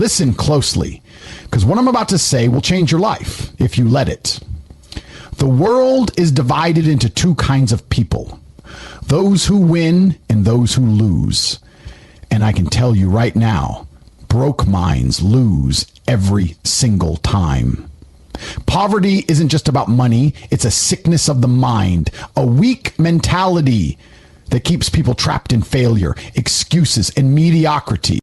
Listen closely, because what I'm about to say will change your life if you let it. The world is divided into two kinds of people, those who win and those who lose. And I can tell you right now, broke minds lose every single time. Poverty isn't just about money, it's a sickness of the mind, a weak mentality that keeps people trapped in failure, excuses, and mediocrity.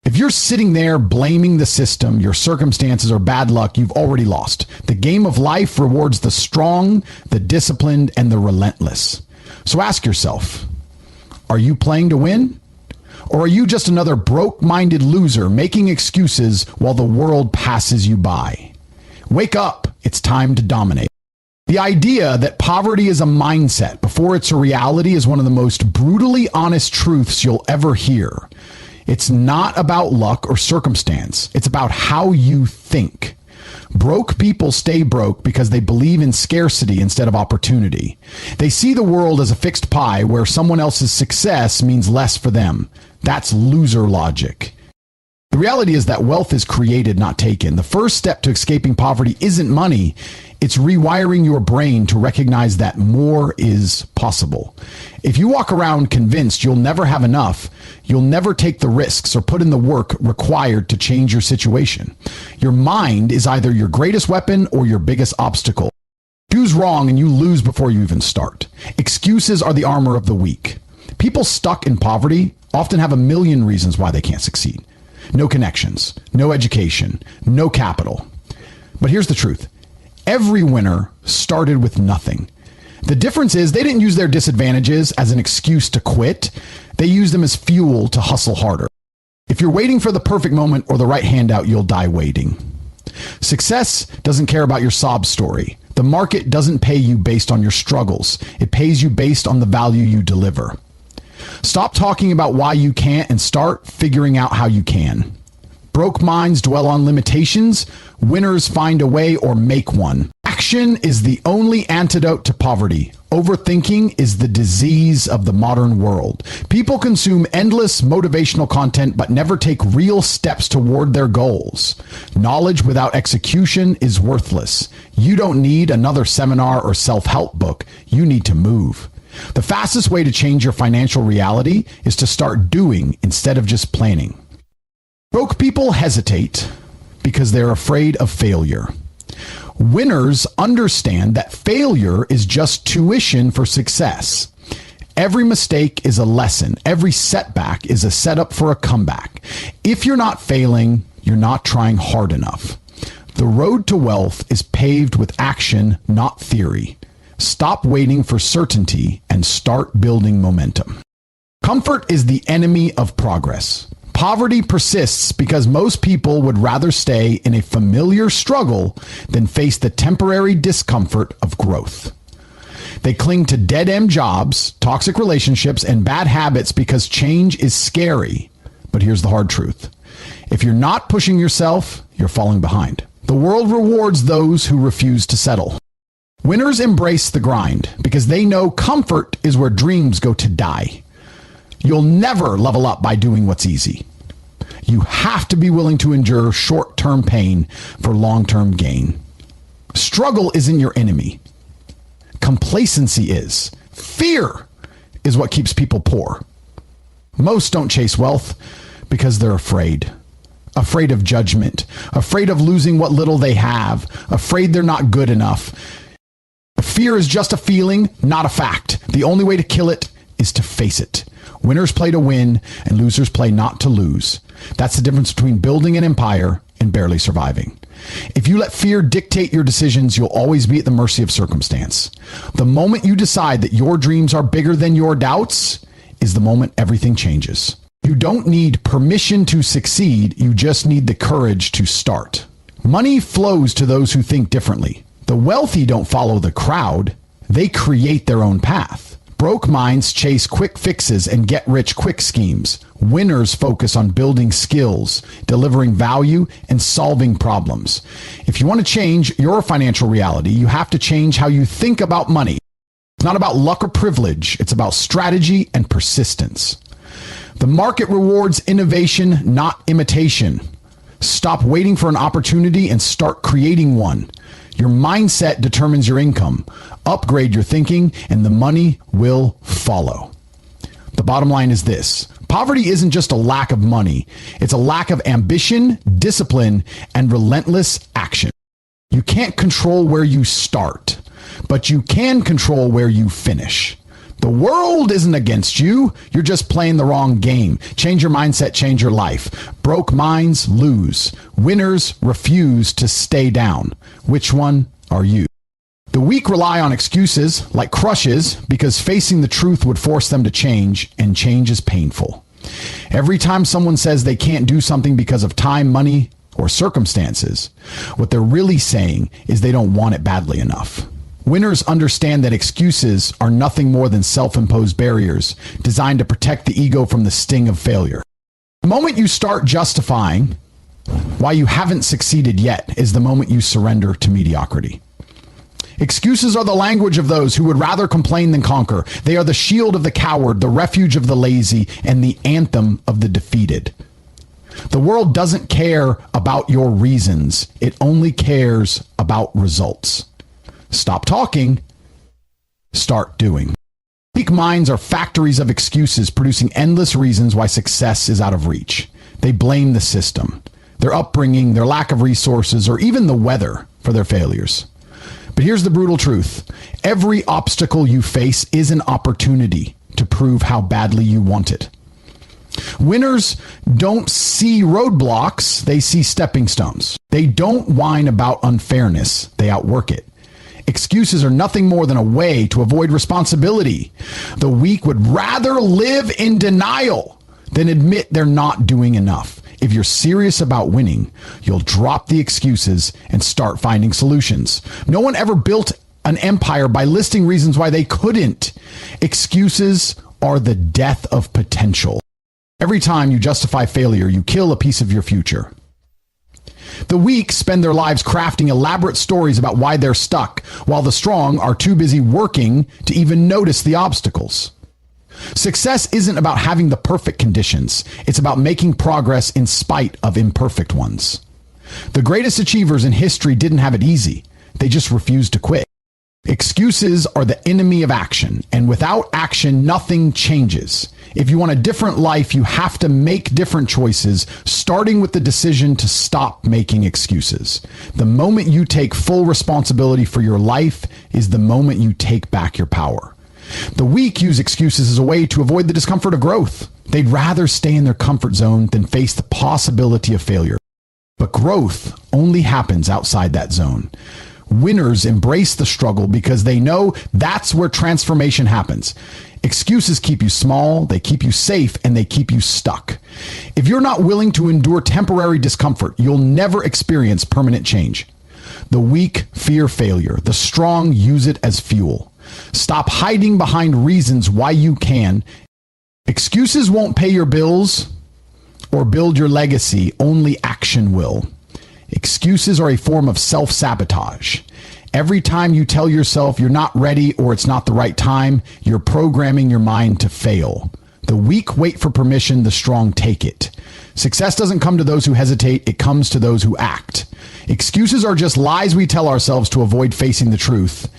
If you're sitting there blaming the system, your circumstances, or bad luck, you've already lost. The game of life rewards the strong, the disciplined, and the relentless. So ask yourself, are you playing to win? Or are you just another broke-minded loser making excuses while the world passes you by? Wake up, it's time to dominate. The idea that poverty is a mindset before it's a reality is one of the most brutally honest truths you'll ever hear. It's not about luck or circumstance. It's about how you think. Broke people stay broke because they believe in scarcity instead of opportunity. They see the world as a fixed pie where someone else's success means less for them. That's loser logic. The reality is that wealth is created, not taken. The first step to escaping poverty isn't money. It's rewiring your brain to recognize that more is possible. If you walk around convinced you'll never have enough, you'll never take the risks or put in the work required to change your situation. Your mind is either your greatest weapon or your biggest obstacle. Choose wrong and you lose before you even start. Excuses are the armor of the weak. People stuck in poverty often have a million reasons why they can't succeed. No connections, no education, no capital. But here's the truth. Every winner started with nothing. The difference is they didn't use their disadvantages as an excuse to quit. They used them as fuel to hustle harder. If you're waiting for the perfect moment or the right handout, you'll die waiting. Success doesn't care about your sob story. The market doesn't pay you based on your struggles. It pays you based on the value you deliver. Stop talking about why you can't and start figuring out how you can. Broke minds dwell on limitations. Winners find a way or make one. Action is the only antidote to poverty. Overthinking is the disease of the modern world. People consume endless motivational content but never take real steps toward their goals. Knowledge without execution is worthless. You don't need another seminar or self-help book. You need to move. The fastest way to change your financial reality is to start doing instead of just planning. Broke people hesitate because they're afraid of failure. Winners understand that failure is just tuition for success. Every mistake is a lesson. Every setback is a setup for a comeback. If you're not failing, you're not trying hard enough. The road to wealth is paved with action, not theory. Stop waiting for certainty and start building momentum. Comfort is the enemy of progress. Poverty persists because most people would rather stay in a familiar struggle than face the temporary discomfort of growth. They cling to dead-end jobs, toxic relationships, and bad habits because change is scary. But here's the hard truth. If you're not pushing yourself, you're falling behind. The world rewards those who refuse to settle. Winners embrace the grind because they know comfort is where dreams go to die. You'll never level up by doing what's easy. You have to be willing to endure short-term pain for long-term gain. Struggle isn't your enemy. Complacency is. Fear is what keeps people poor. Most don't chase wealth because they're afraid. Afraid of judgment. Afraid of losing what little they have. Afraid they're not good enough. Fear is just a feeling, not a fact. The only way to kill it is to face it. Winners play to win, and losers play not to lose. That's the difference between building an empire and barely surviving. If you let fear dictate your decisions, you'll always be at the mercy of circumstance. The moment you decide that your dreams are bigger than your doubts is the moment everything changes. You don't need permission to succeed. You just need the courage to start. Money flows to those who think differently. The wealthy don't follow the crowd. They create their own path. Broke minds chase quick fixes and get-rich-quick schemes. Winners focus on building skills, delivering value, and solving problems. If you want to change your financial reality, you have to change how you think about money. It's not about luck or privilege. It's about strategy and persistence. The market rewards innovation, not imitation. Stop waiting for an opportunity and start creating one. Your mindset determines your income. Upgrade your thinking and the money will follow. The bottom line is this. Poverty isn't just a lack of money. It's a lack of ambition, discipline, and relentless action. You can't control where you start, but you can control where you finish. The world isn't against you. You're just playing the wrong game. Change your mindset, change your life. Broke minds lose. Winners refuse to stay down. Which one are you? The weak rely on excuses like crushes because facing the truth would force them to change, and change is painful. Every time someone says they can't do something because of time, money, or circumstances, what they're really saying is they don't want it badly enough. Winners understand that excuses are nothing more than self-imposed barriers designed to protect the ego from the sting of failure. The moment you start justifying why you haven't succeeded yet is the moment you surrender to mediocrity. Excuses are the language of those who would rather complain than conquer. They are the shield of the coward, the refuge of the lazy, and the anthem of the defeated. The world doesn't care about your reasons. It only cares about results. Stop talking. Start doing. Weak minds are factories of excuses, producing endless reasons why success is out of reach. They blame the system, their upbringing, their lack of resources, or even the weather for their failures. But here's the brutal truth. Every obstacle you face is an opportunity to prove how badly you want it. Winners don't see roadblocks, they see stepping stones. They don't whine about unfairness, they outwork it. Excuses are nothing more than a way to avoid responsibility. The weak would rather live in denial than admit they're not doing enough. If you're serious about winning, you'll drop the excuses and start finding solutions. No one ever built an empire by listing reasons why they couldn't. Excuses are the death of potential. Every time you justify failure, you kill a piece of your future. The weak spend their lives crafting elaborate stories about why they're stuck, while the strong are too busy working to even notice the obstacles. Success isn't about having the perfect conditions. It's about making progress in spite of imperfect ones. The greatest achievers in history didn't have it easy. They just refused to quit. Excuses are the enemy of action, and without action, nothing changes. If you want a different life, you have to make different choices, starting with the decision to stop making excuses. The moment you take full responsibility for your life is the moment you take back your power. The weak use excuses as a way to avoid the discomfort of growth. They'd rather stay in their comfort zone than face the possibility of failure. But growth only happens outside that zone. Winners embrace the struggle because they know that's where transformation happens. Excuses keep you small, they keep you safe, and they keep you stuck. If you're not willing to endure temporary discomfort, you'll never experience permanent change. The weak fear failure. The strong use it as fuel. Stop hiding behind reasons why you can. Excuses won't pay your bills or build your legacy. Only action will. Excuses are a form of self-sabotage. Every time you tell yourself you're not ready or it's not the right time, you're programming your mind to fail. The weak wait for permission, the strong take it. Success doesn't come to those who hesitate, it comes to those who act. Excuses are just lies we tell ourselves to avoid facing the truth.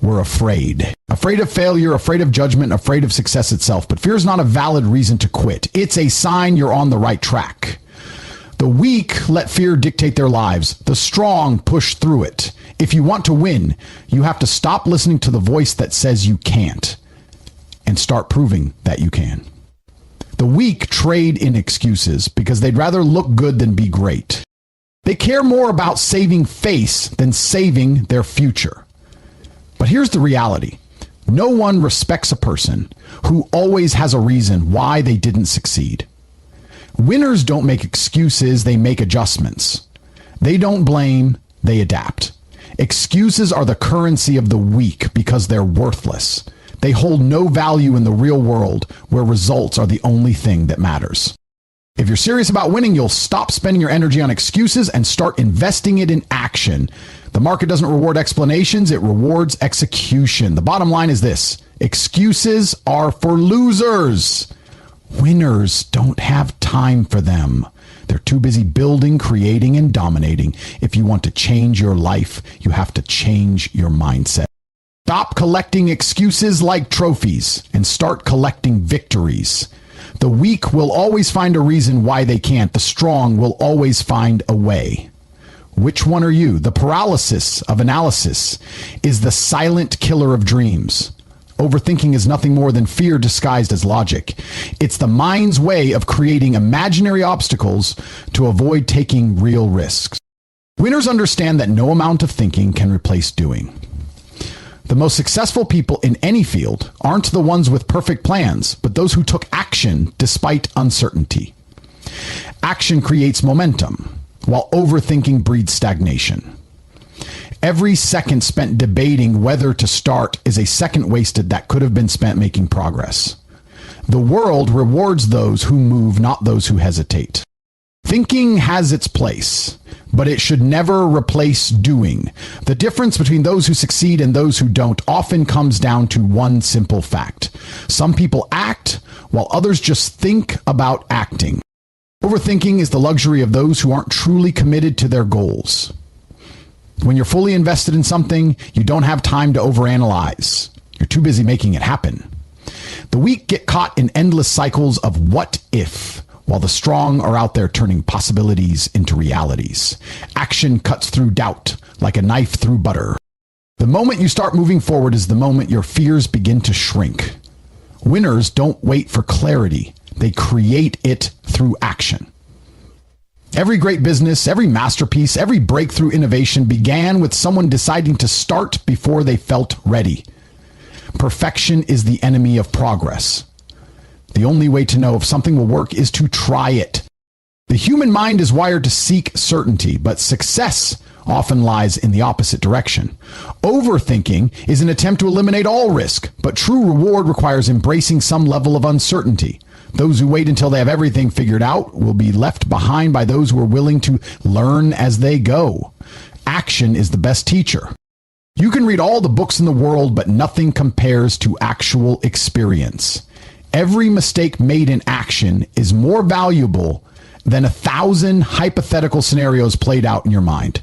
We're afraid. Afraid of failure, afraid of judgment, afraid of success itself. But fear is not a valid reason to quit. It's a sign you're on the right track. The weak let fear dictate their lives. The strong push through it. If you want to win, you have to stop listening to the voice that says you can't and start proving that you can. The weak trade in excuses because they'd rather look good than be great. They care more about saving face than saving their future. But here's the reality. No one respects a person who always has a reason why they didn't succeed. Winners don't make excuses, they make adjustments. They don't blame, they adapt. Excuses are the currency of the weak because they're worthless. They hold no value in the real world where results are the only thing that matters. If you're serious about winning, you'll stop spending your energy on excuses and start investing it in action. The market doesn't reward explanations, it rewards execution. The bottom line is this: excuses are for losers. Winners don't have time for them. They're too busy building, creating, and dominating. If you want to change your life, you have to change your mindset. Stop collecting excuses like trophies and start collecting victories. The weak will always find a reason why they can't. The strong will always find a way. Which one are you? The paralysis of analysis is the silent killer of dreams. Overthinking is nothing more than fear disguised as logic. It's the mind's way of creating imaginary obstacles to avoid taking real risks. Winners understand that no amount of thinking can replace doing. The most successful people in any field aren't the ones with perfect plans, but those who took action despite uncertainty. Action creates momentum, while overthinking breeds stagnation. Every second spent debating whether to start is a second wasted that could have been spent making progress. The world rewards those who move, not those who hesitate. Thinking has its place, but it should never replace doing. The difference between those who succeed and those who don't often comes down to one simple fact. Some people act, while others just think about acting. Overthinking is the luxury of those who aren't truly committed to their goals. When you're fully invested in something, you don't have time to overanalyze. You're too busy making it happen. The weak get caught in endless cycles of what if, while the strong are out there turning possibilities into realities. Action cuts through doubt like a knife through butter. The moment you start moving forward is the moment your fears begin to shrink. Winners don't wait for clarity. They create it through action. Every great business, every masterpiece, every breakthrough innovation began with someone deciding to start before they felt ready. Perfection is the enemy of progress. The only way to know if something will work is to try it. The human mind is wired to seek certainty, but success often lies in the opposite direction. Overthinking is an attempt to eliminate all risk, but true reward requires embracing some level of uncertainty. Those who wait until they have everything figured out will be left behind by those who are willing to learn as they go. Action is the best teacher. You can read all the books in the world, but nothing compares to actual experience. Every mistake made in action is more valuable than 1,000 hypothetical scenarios played out in your mind.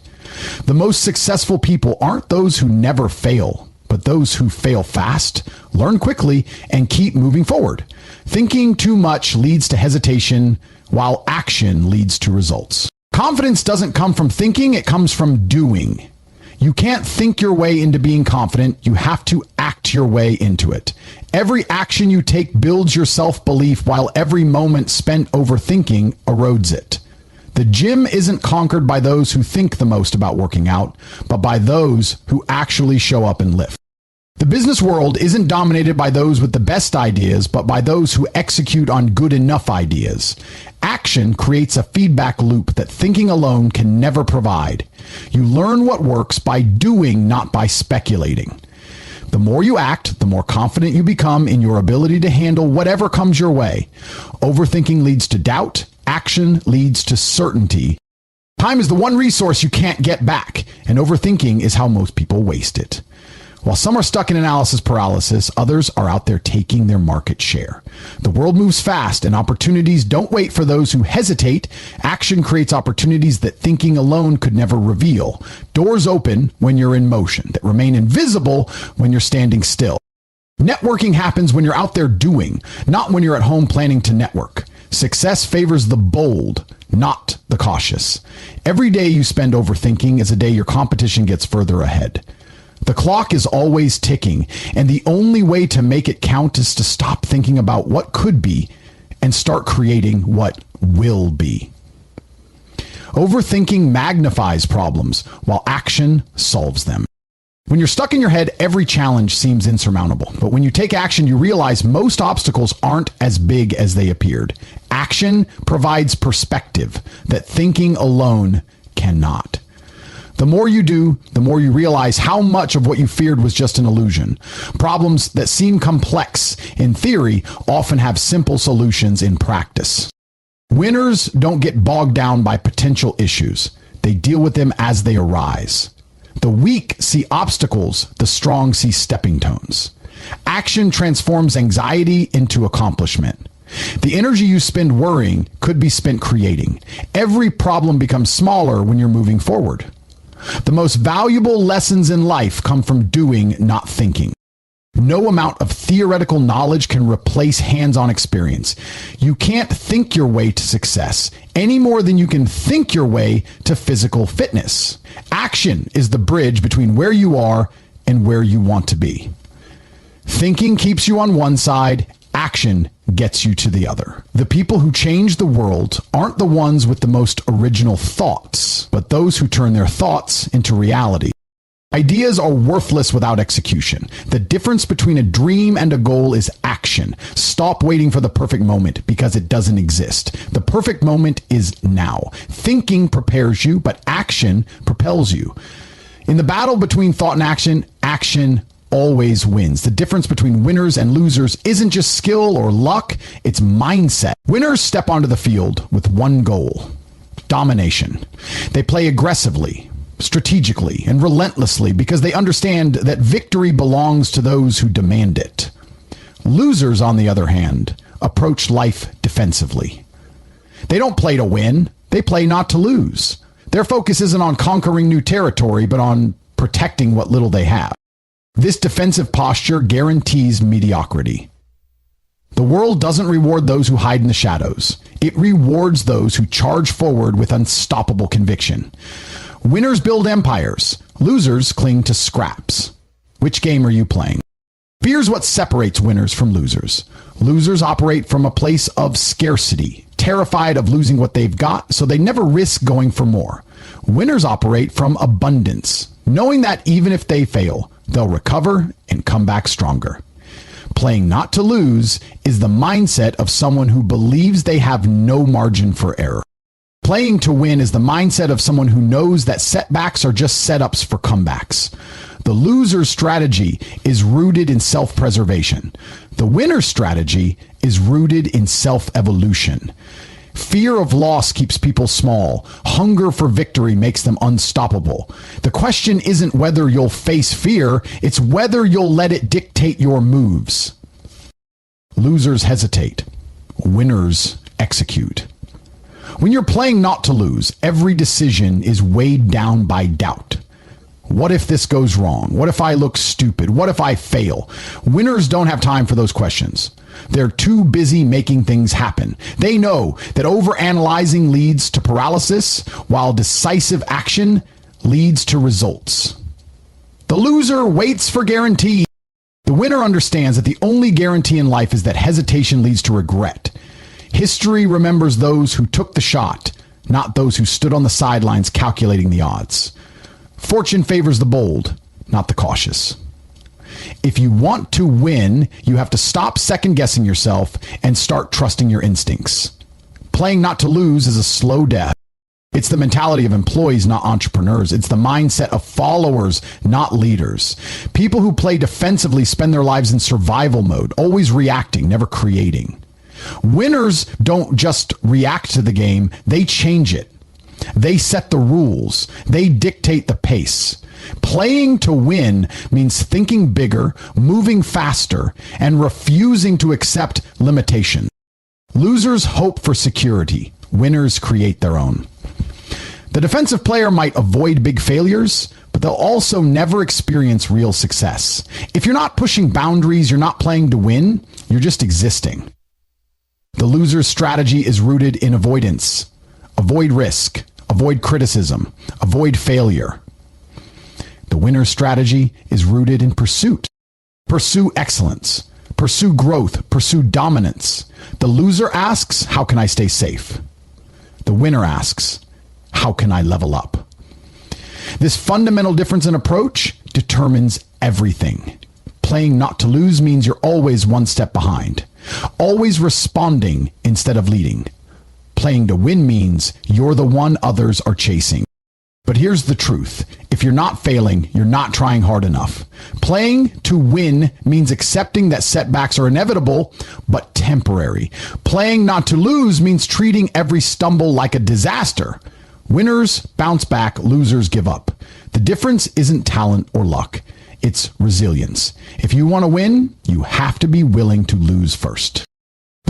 The most successful people aren't those who never fail, but those who fail fast, learn quickly, and keep moving forward. Thinking too much leads to hesitation, while action leads to results. Confidence doesn't come from thinking, it comes from doing. You can't think your way into being confident, you have to act your way into it. Every action you take builds your self-belief, while every moment spent overthinking erodes it. The gym isn't conquered by those who think the most about working out, but by those who actually show up and lift. The business world isn't dominated by those with the best ideas, but by those who execute on good enough ideas. Action creates a feedback loop that thinking alone can never provide. You learn what works by doing, not by speculating. The more you act, the more confident you become in your ability to handle whatever comes your way. Overthinking leads to doubt. Action leads to certainty. Time is the one resource you can't get back, and overthinking is how most people waste it. While some are stuck in analysis paralysis, others are out there taking their market share. The world moves fast, and opportunities don't wait for those who hesitate. Action creates opportunities that thinking alone could never reveal. Doors open when you're in motion, that remain invisible when you're standing still. Networking happens when you're out there doing, not when you're at home planning to network. Success favors the bold, not the cautious. Every day you spend overthinking is a day your competition gets further ahead. The clock is always ticking, and the only way to make it count is to stop thinking about what could be and start creating what will be. Overthinking magnifies problems, while action solves them. When you're stuck in your head, every challenge seems insurmountable. But when you take action, you realize most obstacles aren't as big as they appeared. Action provides perspective that thinking alone cannot. The more you do, the more you realize how much of what you feared was just an illusion. Problems that seem complex in theory often have simple solutions in practice. Winners don't get bogged down by potential issues. They deal with them as they arise. The weak see obstacles, the strong see stepping stones. Action transforms anxiety into accomplishment. The energy you spend worrying could be spent creating. Every problem becomes smaller when you're moving forward. The most valuable lessons in life come from doing, not thinking. No amount of theoretical knowledge can replace hands-on experience. You can't think your way to success any more than you can think your way to physical fitness. Action is the bridge between where you are and where you want to be. Thinking keeps you on one side, action gets you to the other. The people who change the world aren't the ones with the most original thoughts, but those who turn their thoughts into reality. Ideas are worthless without execution. The difference between a dream and a goal is action. Stop waiting for the perfect moment because it doesn't exist. The perfect moment is now. Thinking prepares you, but action propels you. In the battle between thought and action, action always wins. The difference between winners and losers isn't just skill or luck, it's mindset. Winners step onto the field with one goal: domination. They play aggressively, strategically, and relentlessly because they understand that victory belongs to those who demand it. Losers, on the other hand, approach life defensively. They don't play to win, they play not to lose. Their focus isn't on conquering new territory, but on protecting what little they have. This defensive posture guarantees mediocrity. The world doesn't reward those who hide in the shadows. It rewards those who charge forward with unstoppable conviction. Winners build empires. Losers cling to scraps. Which game are you playing? Fear is what separates winners from losers. Losers operate from a place of scarcity, terrified of losing what they've got, so they never risk going for more. Winners operate from abundance, knowing that even if they fail, they'll recover and come back stronger. Playing not to lose is the mindset of someone who believes they have no margin for error. Playing to win is the mindset of someone who knows that setbacks are just setups for comebacks. The loser's strategy is rooted in self-preservation. The winner's strategy is rooted in self-evolution. Fear of loss keeps people small. Hunger for victory makes them unstoppable. The question isn't whether you'll face fear, it's whether you'll let it dictate your moves. Losers hesitate. Winners execute. When you're playing not to lose, every decision is weighed down by doubt. What if this goes wrong? What if I look stupid? What if I fail? Winners don't have time for those questions. They're too busy making things happen. They know that overanalyzing leads to paralysis, while decisive action leads to results. The loser waits for guarantees. The winner understands that the only guarantee in life is that hesitation leads to regret. History remembers those who took the shot, not those who stood on the sidelines calculating the odds. Fortune favors the bold, not the cautious. If you want to win, you have to stop second-guessing yourself and start trusting your instincts. Playing not to lose is a slow death. It's the mentality of employees, not entrepreneurs. It's the mindset of followers, not leaders. People who play defensively spend their lives in survival mode, always reacting, never creating. Winners don't just react to the game, they change it. They set the rules. They dictate the pace. Playing to win means thinking bigger, moving faster, and refusing to accept limitation. Losers hope for security. Winners create their own. The defensive player might avoid big failures, but they'll also never experience real success. If you're not pushing boundaries, you're not playing to win, you're just existing. The loser's strategy is rooted in avoidance. Avoid risk. Avoid criticism. Avoid failure. The winner's strategy is rooted in pursuit. Pursue excellence. Pursue growth. Pursue dominance. The loser asks, how can I stay safe? The winner asks, how can I level up? This fundamental difference in approach determines everything. Playing not to lose means you're always one step behind. Always responding instead of leading. Playing to win means you're the one others are chasing. But here's the truth. If you're not failing, you're not trying hard enough. Playing to win means accepting that setbacks are inevitable, but temporary. Playing not to lose means treating every stumble like a disaster. Winners bounce back, losers give up. The difference isn't talent or luck. It's resilience. If you want to win, you have to be willing to lose first.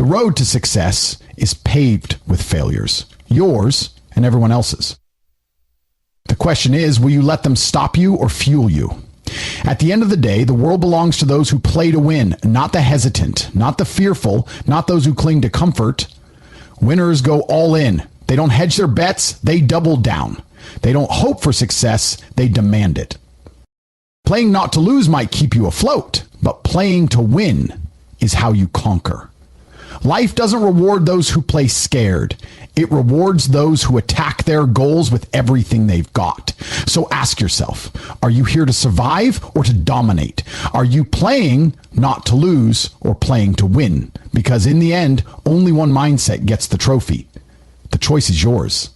The road to success is paved with failures, yours and everyone else's. The question is, will you let them stop you or fuel you? At the end of the day, the world belongs to those who play to win, not the hesitant, not the fearful, not those who cling to comfort. Winners go all in. They don't hedge their bets, they double down. They don't hope for success, they demand it. Playing not to lose might keep you afloat, but playing to win is how you conquer. Life doesn't reward those who play scared. It rewards those who attack their goals with everything they've got. So ask yourself, are you here to survive or to dominate? Are you playing not to lose or playing to win? Because in the end, only one mindset gets the trophy. The choice is yours.